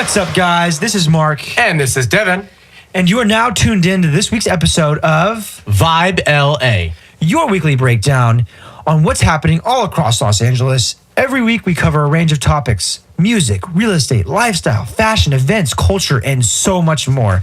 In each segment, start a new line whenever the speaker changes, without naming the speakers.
What's up, guys? This is Mark.
And this is Devin.
And you are now tuned in to this week's episode of
Vibe LA,
your weekly breakdown on what's happening all across Los Angeles. Every week, we cover a range of topics: music, real estate, lifestyle, fashion, events, culture, and so much more.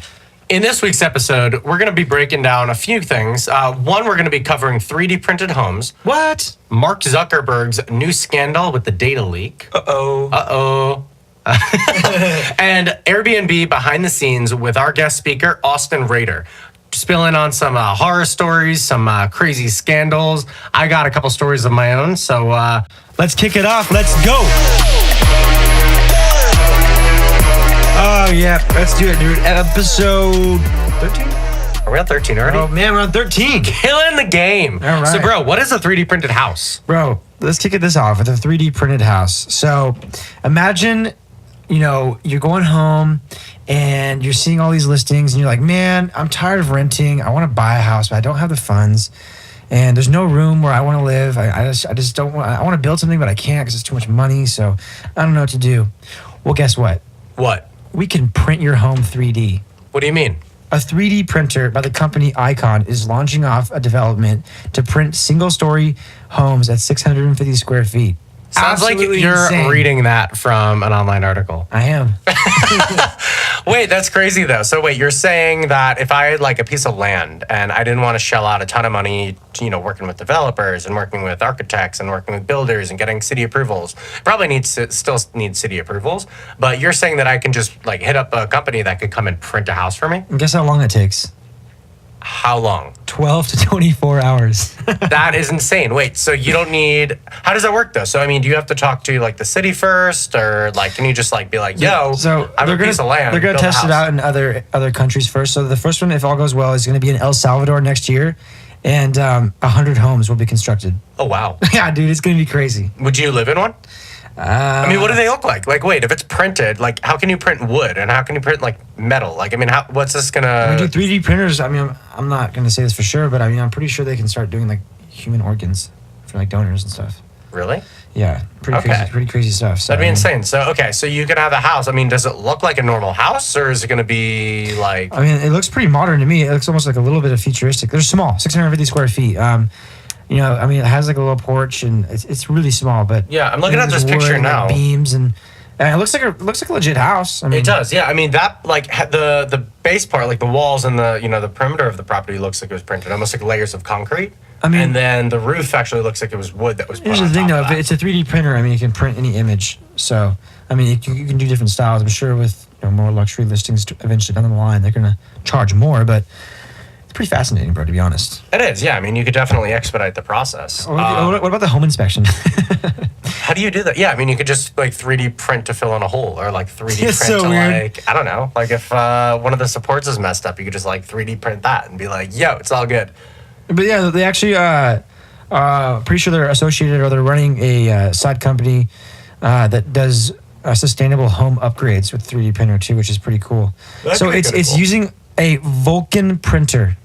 In this week's episode, we're going to be breaking down a few things. One, we're going to be covering 3D printed homes.
What?
Mark Zuckerberg's new scandal with the data leak. Uh-oh. And Airbnb behind the scenes with our guest speaker, Austin Rader. Spilling on some horror stories, some crazy scandals. I got a couple stories of my own, so
let's kick it off. Let's go. Oh, yeah. Let's do it, dude. Episode 13?
Are we on 13 already?
Oh, man, we're on 13.
Killing the game.
All right.
So, bro, what is a 3D printed house?
Bro, let's kick this off with a 3D printed house. So imagine, you're going home and you're seeing all these listings and you're like, man, I'm tired of renting. I want to buy a house, but I don't have the funds. And there's no room where I want to live. I just don't want. I want to build something, but I can't because it's too much money. So I don't know what to do. Well, guess what?
What?
We can print your home 3D.
What do you mean?
A 3D printer by the company Icon is launching off a development to print single-story homes at 650 square feet.
Sounds
Absolutely
like you're
insane.
reading that from an online article.
I am.
Wait, that's crazy though. So wait, you're saying that if I had like a piece of land and I didn't want to shell out a ton of money, working with developers and working with architects and working with builders and getting city approvals, probably still need city approvals, but you're saying that I can just like hit up a company that could come and print a house for me?
And guess how long it takes?
How long?
12 to 24 hours.
That is insane. Wait, so you don't need... How does that work, though? So, I mean, do you have to talk to, like, the city first? Or, like, can you just, like, be like, yo,
so
I have a piece of land.
They're going to test it out in other countries first. So the first one, if all goes well, is going to be in El Salvador next year. And 100 homes will be constructed.
Oh, wow.
Yeah, dude, it's going to be crazy.
Would you live in one? I mean, what do they look like? Like, wait, if it's printed, like, how can you print wood? And how can you print, like, metal? Like, I mean, what's this going to...
We do 3D printers. I mean, I'm not going to say this for sure, but I mean, I'm pretty sure they can start doing, like, human organs for, like, donors and stuff.
Really?
Yeah, pretty crazy stuff. So,
That'd be insane. So, okay, so you could have a house. I mean, does it look like a normal house, or is it going to be, like...
I mean, it looks pretty modern to me. It looks almost like a little bit of futuristic. They're small, 650 square feet. I mean, it has like a little porch and it's really small, but
yeah, I'm looking at this picture
and,
now.
Like, beams and it looks like a legit house. I mean,
it does, yeah. I mean, that like the base part, like the walls and the the perimeter of the property looks like it was printed, almost like layers of concrete. I mean, and then the roof actually looks like it was wood that was.
Here's the thing, though. If it's a 3D printer, I mean, you can print any image. So, I mean, you can do different styles. I'm sure with more luxury listings eventually down the line, they're gonna charge more, but. Pretty fascinating, bro, to be honest.
It is, yeah. I mean, you could definitely expedite the process.
What about the home inspection?
How do you do that? Yeah, I mean, you could just like 3D print to fill in a hole, or like 3D print
so
to
weird.
like, I don't know, like if one of the supports is messed up, you could just like 3D print that and be like, yo, it's all good.
But yeah, they actually, pretty sure they're associated or they're running a side company that does sustainable home upgrades with 3D printer too, which is pretty cool. So it's cool. Using a Vulcan printer.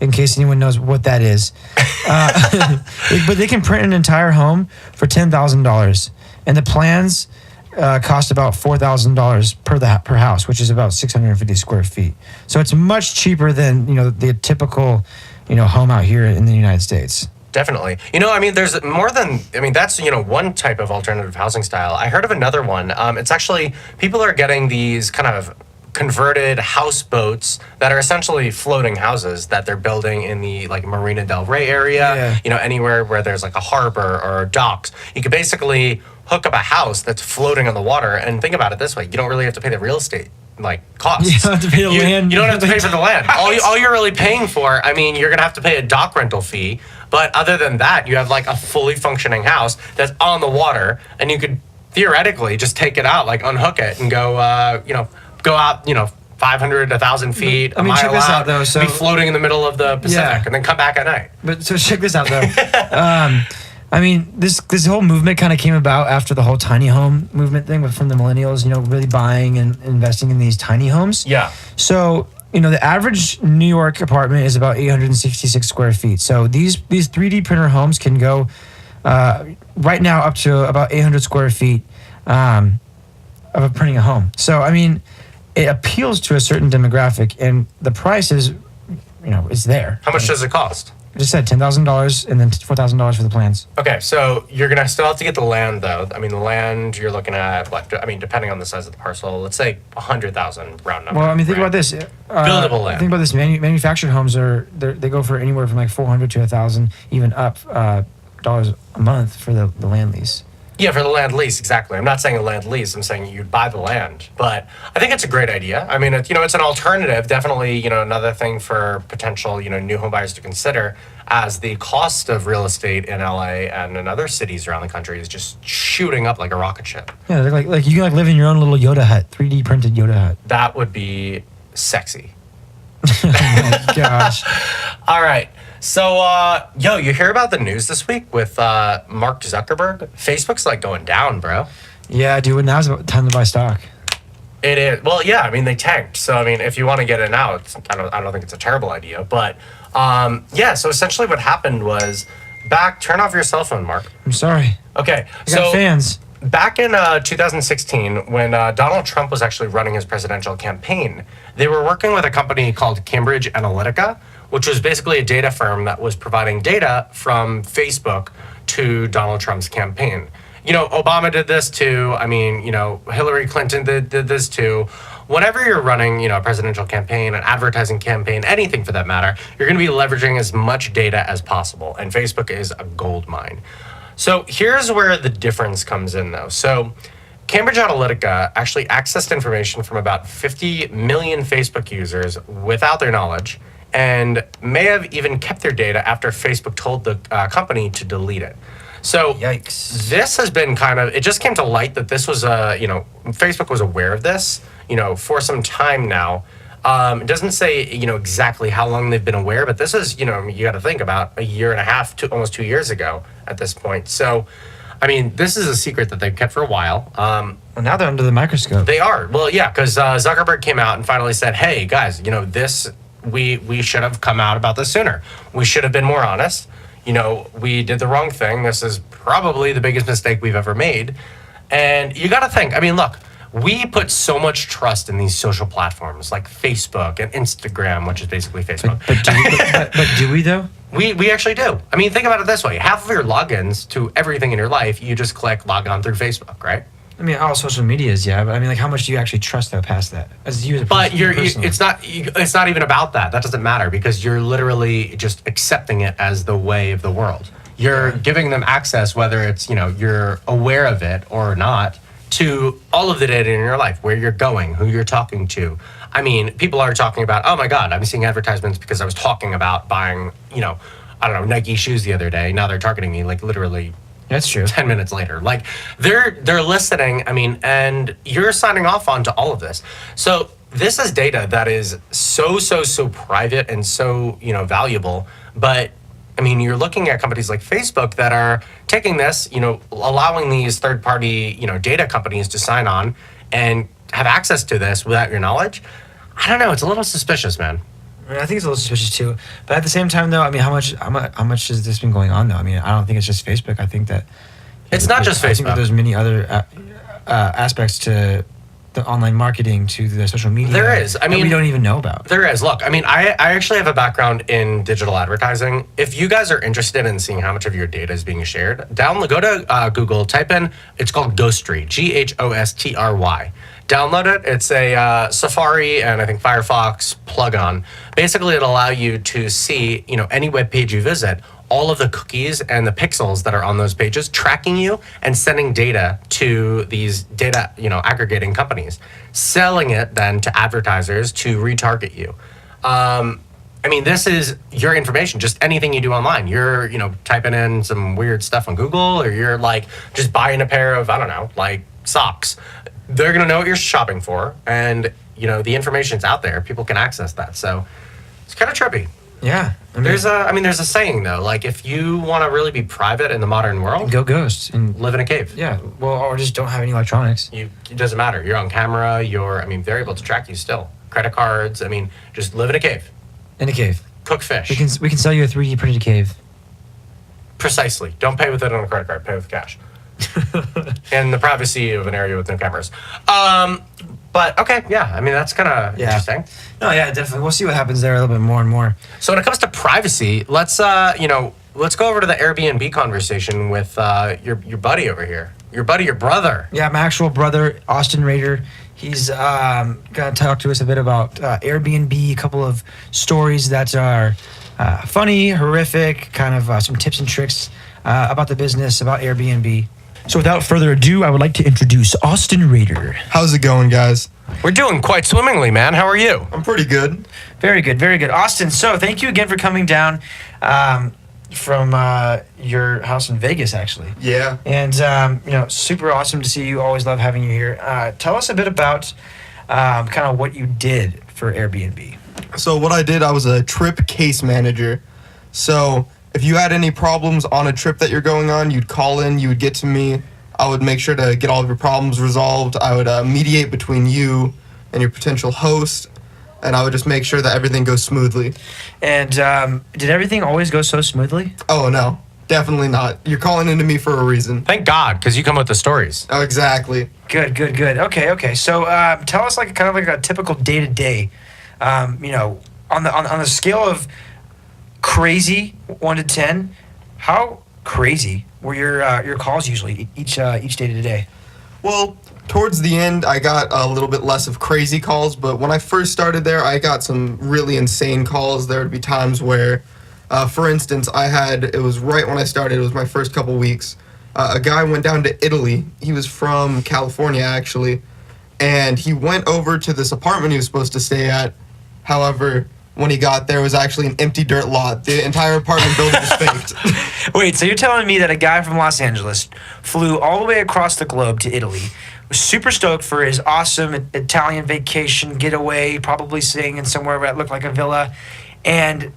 In case anyone knows what that is. But they can print an entire home for $10,000. And the plans cost about $4,000 per house, which is about 650 square feet. So it's much cheaper than, the typical, home out here in the United States.
Definitely. I mean, there's more than, that's, one type of alternative housing style. I heard of another one. It's actually, people are getting these kind of converted houseboats that are essentially floating houses that they're building in the like Marina del Rey area, anywhere where there's like a harbor or docks. You could basically hook up a house that's floating on the water, and think about it this way: you don't really have to pay the real estate like costs.
You don't have to pay the land.
You don't have to pay for the land. All you're really paying for, I mean, you're gonna have to pay a dock rental fee, but other than that, you have like a fully functioning house that's on the water, and you could theoretically just take it out, like unhook it, and go, go out, 500, 1,000 feet, a mile
check this
out,
out though. So
be floating in the middle of the Pacific, and then come back at night.
But so check this out though. I mean, this whole movement kind of came about after the whole tiny home movement thing from the millennials, really buying and investing in these tiny homes.
Yeah.
So, the average New York apartment is about 866 square feet. So these 3D printer homes can go right now up to about 800 square feet. of printing a home. So I mean, it appeals to a certain demographic, and the price is, it's there.
How much does it cost?
I just said $10,000 and then $4,000 for the plans.
Okay, so you're gonna still have to get the land, though. I mean, the land you're looking at what? I mean, depending on the size of the parcel, let's say 100,000 round number.
Well, I mean, think
right?
about this.
Buildable land.
Think about this. Manufactured homes they go for anywhere from like $400 to $1,000, even up dollars a month for the land lease.
Yeah, for the land lease, exactly. I'm not saying a land lease. I'm saying you'd buy the land. But I think it's a great idea. I mean, it's an alternative. Definitely, another thing for potential, new home buyers to consider, as the cost of real estate in LA and in other cities around the country is just shooting up like a rocket ship.
Yeah, they're like you can live in your own little Yoda hut, 3D printed Yoda hut.
That would be sexy.
Oh my gosh.
All right. So, you hear about the news this week with Mark Zuckerberg? Facebook's like going down, bro.
Yeah, dude. Now's about time to buy stock.
It is. Well, yeah. I mean, they tanked. So, I mean, if you want to get in now, I don't think it's a terrible idea. But so essentially, what happened was turn off your cell phone, Mark.
I'm sorry.
Okay.
I got fans.
Back in 2016, when Donald Trump was actually running his presidential campaign, they were working with a company called Cambridge Analytica, which was basically a data firm that was providing data from Facebook to Donald Trump's campaign. Obama did this too. I mean, Hillary Clinton did this too. Whenever you're running, a presidential campaign, an advertising campaign, anything for that matter, you're going to be leveraging as much data as possible. And Facebook is a gold mine. So here's where the difference comes in, though. So Cambridge Analytica actually accessed information from about 50 million Facebook users without their knowledge, and may have even kept their data after Facebook told the company to delete it. So
Yikes.
This has been it just came to light that this was Facebook was aware of this, for some time now. It doesn't say, exactly how long they've been aware, but this is, you got to think about a year and a half to almost 2 years ago at this point. So, I mean, this is a secret that they've kept for a while.
Well, now they're under the microscope.
They are. Well, yeah, because Zuckerberg came out and finally said, hey, guys, this, we should have come out about this sooner. We should have been more honest. We did the wrong thing. This is probably the biggest mistake we've ever made. And you got to think, I mean, look, we put so much trust in these social platforms like Facebook and Instagram, which is basically Facebook.
But do we though?
We actually do. I mean, think about it this way. Half of your logins to everything in your life, you just click log on through Facebook, right?
I mean, all social medias, yeah. But I mean, like, how much do you actually trust though past that? As you, as a
But
person,
it's not even about that. That doesn't matter because you're literally just accepting it as the way of the world. You're giving them access, whether it's, you're aware of it or not, to all of the data in your life, where you're going, who you're talking to. I mean, people are talking about, oh my God, I'm seeing advertisements because I was talking about buying, Nike shoes the other day. Now they're targeting me like literally.
That's true.
10 minutes later. Like they're listening, I mean, and you're signing off onto all of this. So this is data that is so private and so, valuable. But I mean, you're looking at companies like Facebook that are taking this, allowing these third-party, data companies to sign on and have access to this without your knowledge. I don't know. It's a little suspicious, man.
I mean, I think it's a little suspicious too. But at the same time, though, I mean, how much has this been going on, though? I mean, I don't think it's just Facebook. I think that
it's not just Facebook.
I think that there's many other aspects to the online marketing, to the social media.
There is. I mean,
we don't even know about.
There is. Look, I mean, I actually have a background in digital advertising. If you guys are interested in seeing how much of your data is being shared, go to Google, type in, it's called Ghostry, Ghostry. Download it. It's a Safari and I think Firefox plug-on. Basically, it'll allow you to see, any web page you visit, all of the cookies and the pixels that are on those pages, tracking you and sending data to these data, aggregating companies, selling it then to advertisers to retarget you. I mean, this is your information, just anything you do online. You're, typing in some weird stuff on Google, or you're like just buying a pair of, I don't know, like socks. They're going to know what you're shopping for, and the information's out there. People can access that, so it's kind of trippy.
Yeah,
There's a saying though, like if you want to really be private in the modern world,
go ghost and
live in a cave.
Yeah, well, or just don't have any electronics.
It doesn't matter. You're on camera. They're able to track you still. Credit cards. Just live in a cave.
In a cave.
Cook fish.
We can sell you a 3D printed cave.
Precisely. Don't pay with it on a credit card. Pay with cash. in the privacy of an area with no cameras. But okay, yeah, I mean that's kind of interesting.
No, yeah, definitely. We'll see what happens there a little bit more and more.
So when it comes to privacy, let's let's go over to the Airbnb conversation with your buddy over here. Your brother.
Yeah, my actual brother, Austin Rader. He's going to talk to us a bit about Airbnb, a couple of stories that are funny, horrific, kind of some tips and tricks about the business, about Airbnb. So without further ado, I would like to introduce Austin Rader.
How's it going, guys?
We're doing quite swimmingly, man. How are you?
I'm pretty good.
Very good, very good. Austin, so thank you again for coming down from your house in Vegas, actually.
Yeah.
And, super awesome to see you. Always love having you here. Tell us a bit about kind of what you did for Airbnb.
So what I did, I was a trip case manager. So if you had any problems on a trip that you're going on, you'd call in, you would get to me. I would make sure to get all of your problems resolved. I would mediate between you and your potential host, and I would just make sure that everything goes smoothly.
And did everything always go so smoothly?
Oh, no. Definitely not. You're calling into me for a reason.
Thank God, because you come with the stories.
Oh, exactly.
Good. Okay. So tell us kind of like a typical day-to-day, on the scale of crazy 1 to 10, how crazy were your calls usually each day to day?
Well, towards the end, I got a little bit less of crazy calls, but when I first started there, I got some really insane calls. There would be times where, for instance, it was right when I started, it was my first couple weeks, a guy went down to Italy. He was from California, actually, and he went over to this apartment he was supposed to stay at. However, when he got there, it was actually an empty dirt lot. The entire apartment building was faked.
Wait, so you're telling me that a guy from Los Angeles flew all the way across the globe to Italy, was super stoked for his awesome Italian vacation getaway, probably staying in somewhere that looked like a villa, and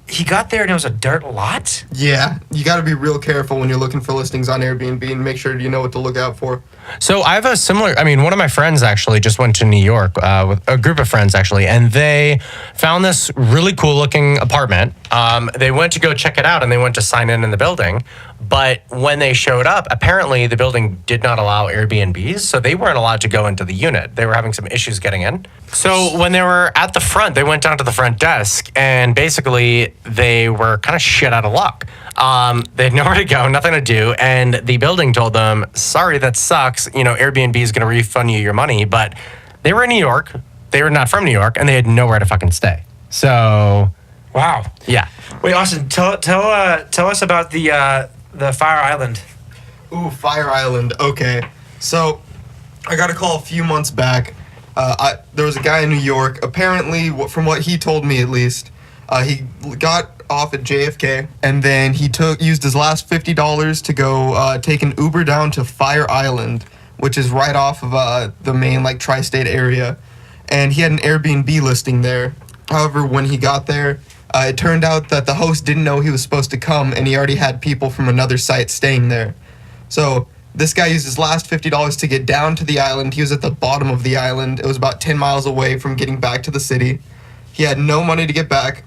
he got there and it was a dirt lot?
Yeah, you got to be real careful when you're looking for listings on Airbnb and make sure you know what to look out for.
So I have a similar, one of my friends actually just went to New York with a group of friends actually, and they found this really cool looking apartment. They went to go check it out and they went to sign in the building. But when they showed up, apparently the building did not allow Airbnbs, so they weren't allowed to go into the unit. They were having some issues getting in. So when they were at the front, they went down to the front desk, and basically they were kind of shit out of luck. They had nowhere to go, nothing to do, and the building told them, sorry, that sucks. Airbnb is going to refund you your money, but they were in New York. They were not from New York, and they had nowhere to fucking stay. So,
wow.
Yeah.
Wait, Austin, tell us about the Fire Island.
Ooh, Fire Island. Okay. So, I got a call a few months back. There was a guy in New York. Apparently, from what he told me at least, he got off at JFK, and then he used his last $50 to go take an Uber down to Fire Island, which is right off of the main tri-state area. And he had an Airbnb listing there. However, when he got there, it turned out that the host didn't know he was supposed to come, and he already had people from another site staying there. So this guy used his last $50 to get down to the island. He was at the bottom of the island. It was about 10 miles away from getting back to the city. He had no money to get back,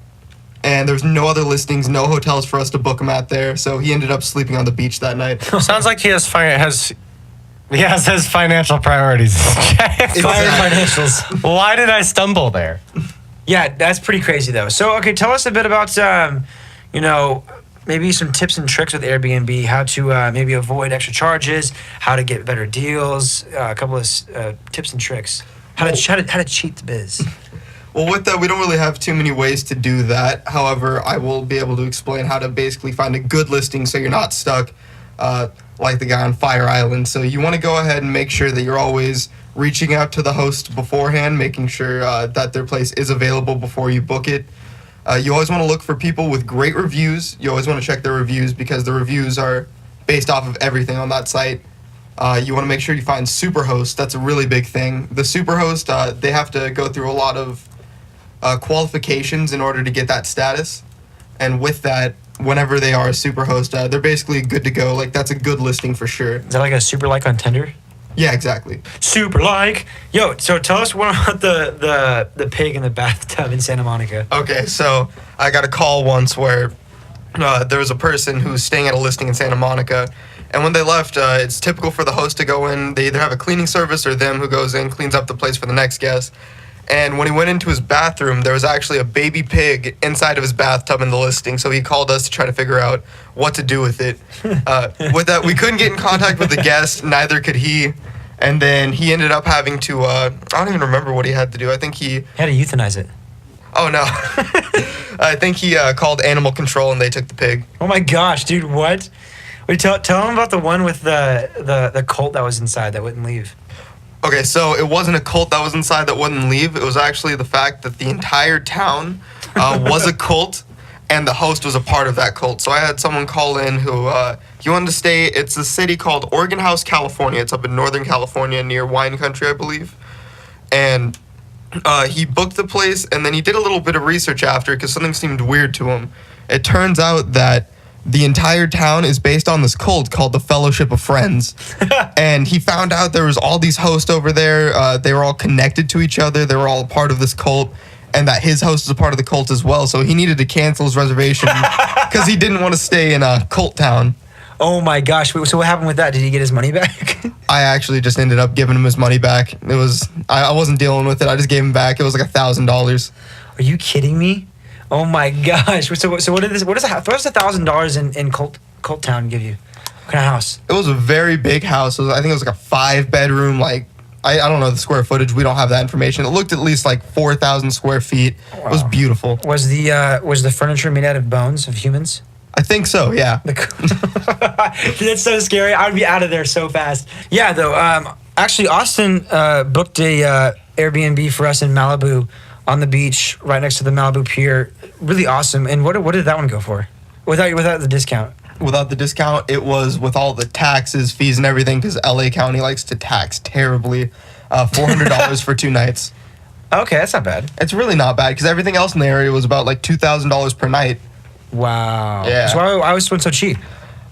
and there was no other listings, no hotels for us to book him at there. So he ended up sleeping on the beach that night.
Sounds like he has his financial priorities.
Financials.
Why did I stumble there?
Yeah, that's pretty crazy though. So, okay, tell us a bit about, maybe some tips and tricks with Airbnb, how to maybe avoid extra charges, how to get better deals, a couple of tips and tricks, how to cheat the biz.
Well, with that, we don't really have too many ways to do that. However, I will be able to explain how to basically find a good listing so you're not stuck like the guy on Fire Island. So you want to go ahead and make sure that you're always reaching out to the host beforehand, making sure that their place is available before you book it. You always want to look for people with great reviews. You always want to check their reviews because the reviews are based off of everything on that site. You want to make sure you find superhosts. That's a really big thing. The superhost, they have to go through a lot of qualifications in order to get that status. And with that, whenever they are a superhost, they're basically good to go. That's a good listing for sure.
Is that like a super like on Tinder?
Yeah, exactly.
Super like. Yo, so tell us more about the pig in the bathtub in Santa Monica.
Okay, so I got a call once where there was a person who was staying at a listing in Santa Monica, And when they left, it's typical for the host to go in. They either have a cleaning service or them who goes in, cleans up the place for the next guest. And when he went into his bathroom, there was actually a baby pig inside of his bathtub in the listing. So he called us to try to figure out what to do with it. With that, we couldn't get in contact with the guest. Neither could he. And then he ended up having to, I don't even remember what he had to do. I think he
had to euthanize it.
Oh, no. I think he called animal control and they took the pig.
Oh, my gosh, dude, what? Wait, tell him about the one with the colt that was inside that wouldn't leave.
Okay, so it wasn't a cult that was inside that wouldn't leave. It was actually the fact that the entire town was a cult, and the host was a part of that cult. So I had someone call in who he wanted to stay. It's a city called Oregon House, California. It's up in Northern California near wine country, I believe. And he booked the place, and then he did a little bit of research after because something seemed weird to him. It turns out that the entire town is based on this cult called the Fellowship of Friends. And he found out there was all these hosts over there. They were all connected to each other. They were all a part of this cult. And that his host is a part of the cult as well. So he needed to cancel his reservation because he didn't want to stay in a cult town.
Oh my gosh. Wait, so what happened with that? Did he get his money back?
I actually just ended up giving him his money back. It was, I wasn't dealing with it. I just gave him back. It was like $1,000.
Are you kidding me? Oh my gosh! So what does $1,000 in Cult Town give you? What kind of house?
It was a very big house. I think it was like a 5-bedroom. Like I don't know the square footage. We don't have that information. It looked at least like 4,000 square feet. Wow. It was beautiful.
Was the furniture made out of bones of humans?
I think so. Yeah.
That's so scary. I would be out of there so fast. Yeah. Though. Actually, Austin booked a Airbnb for us in Malibu. On the beach, right next to the Malibu Pier. Really awesome. And what did that one go for? Without the discount?
Without the discount, it was with all the taxes, fees, and everything, because LA County likes to tax terribly. $400 for 2 nights.
Okay, that's not bad.
It's really not bad, because everything else in the area was about like $2,000 per night.
Wow.
Yeah.
So why always went so cheap?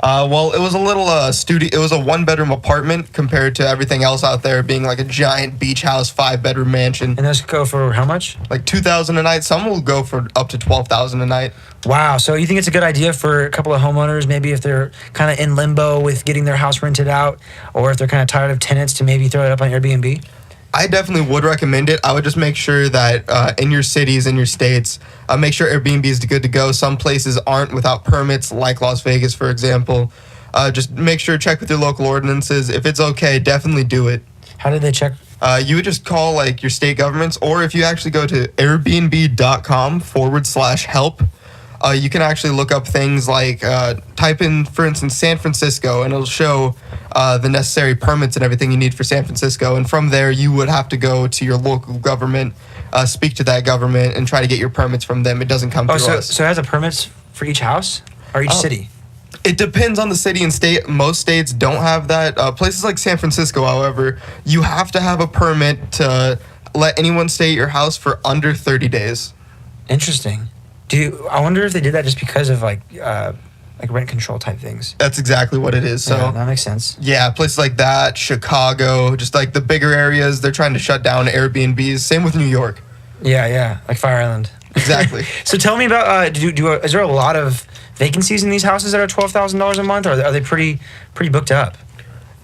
Well, it was a little studio. It was a 1-bedroom apartment compared to everything else out there being like a giant beach house, 5-bedroom mansion.
And those go for how much?
Like $2,000 a night. Some will go for up to $12,000 a night.
Wow. So you think it's a good idea for a couple of homeowners, maybe if they're kind of in limbo with getting their house rented out, or if they're kind of tired of tenants, to maybe throw it up on Airbnb?
I definitely would recommend it. I would just make sure that in your cities, in your states, make sure Airbnb is good to go. Some places aren't without permits, like Las Vegas, for example. Just make sure, check with your local ordinances. If it's okay, definitely do it.
How did they check?
You would just call like your state governments, or if you actually go to airbnb.com/help, you can actually look up things like type in, for instance, San Francisco, and it'll show the necessary permits and everything you need for San Francisco. And from there, you would have to go to your local government, speak to that government, and try to get your permits from them. It doesn't come through us.
So it has a permits for each house or each city?
It depends on the city and state. Most states don't have that. Places like San Francisco, however, you have to have a permit to let anyone stay at your house for under 30 days.
Interesting. I wonder if they did that just because of like rent control type things.
That's exactly what it is. So
yeah, that makes sense.
Yeah, places like that, Chicago, just like the bigger areas, they're trying to shut down Airbnbs. Same with New York.
Yeah, like Fire Island.
Exactly.
So tell me about is there a lot of vacancies in these houses that are $12,000 a month, or are they pretty booked up?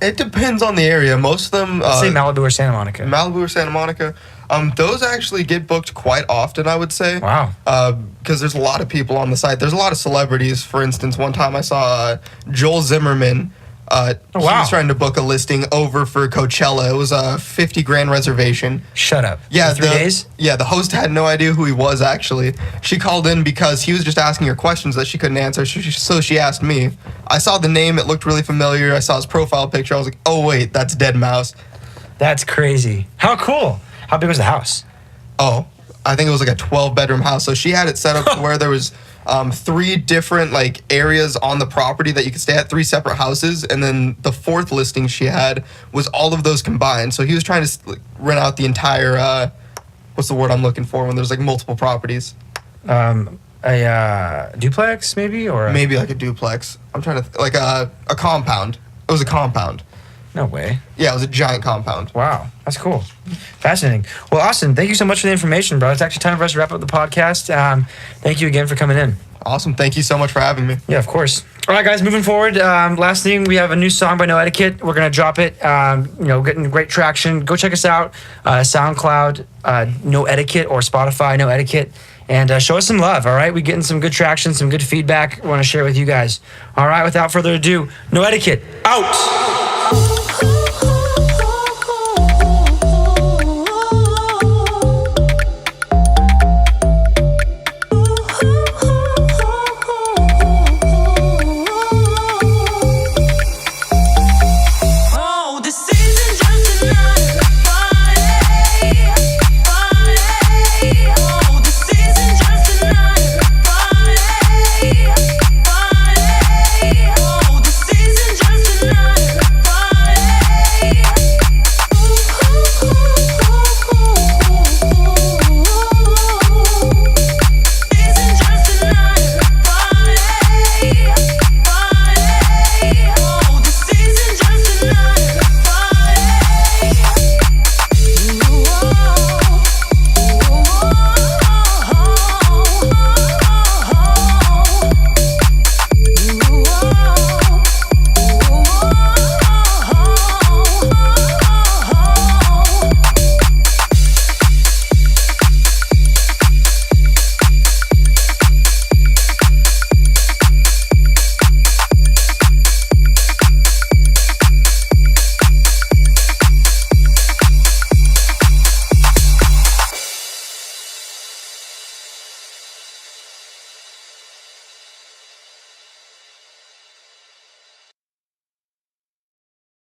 It depends on the area. Most of them...
Let's say Malibu or Santa Monica.
Malibu or Santa Monica. Those actually get booked quite often, I would say.
Wow.
Because there's a lot of people on the site. There's a lot of celebrities. For instance, one time I saw Joel Zimmerman. He was trying to book a listing over for Coachella. It was a $50,000 reservation.
Shut up.
Yeah,
for 3 days?
Yeah, the host had no idea who he was, actually. She called in because he was just asking her questions that she couldn't answer, so she asked me. I saw the name. It looked really familiar. I saw his profile picture. I was like, oh, wait, that's deadmau5.
That's crazy. How cool. How big was the house?
Oh, I think it was like a 12-bedroom house. So she had it set up to where there was 3 different like areas on the property that you could stay at, 3 separate houses, and then the 4th listing she had was all of those combined. So he was trying to rent out the entire what's the word I'm looking for when there's like multiple properties?
A duplex maybe, or
maybe like a duplex. I'm trying to like a compound. It was a compound.
No way.
Yeah, it was a giant compound.
Wow, that's cool. Fascinating. Well, Austin, thank you so much for the information, bro. It's actually time for us to wrap up the podcast. Thank you again for coming in.
Awesome. Thank you so much for having me.
Yeah, of course. All right, guys, moving forward. Last thing, we have a new song by No Etiquette. We're going to drop it. Getting great traction. Go check us out. SoundCloud, No Etiquette, or Spotify, No Etiquette. And show us some love, all right? We're getting some good traction, some good feedback. We want to share with you guys. All right, without further ado, No Etiquette, out!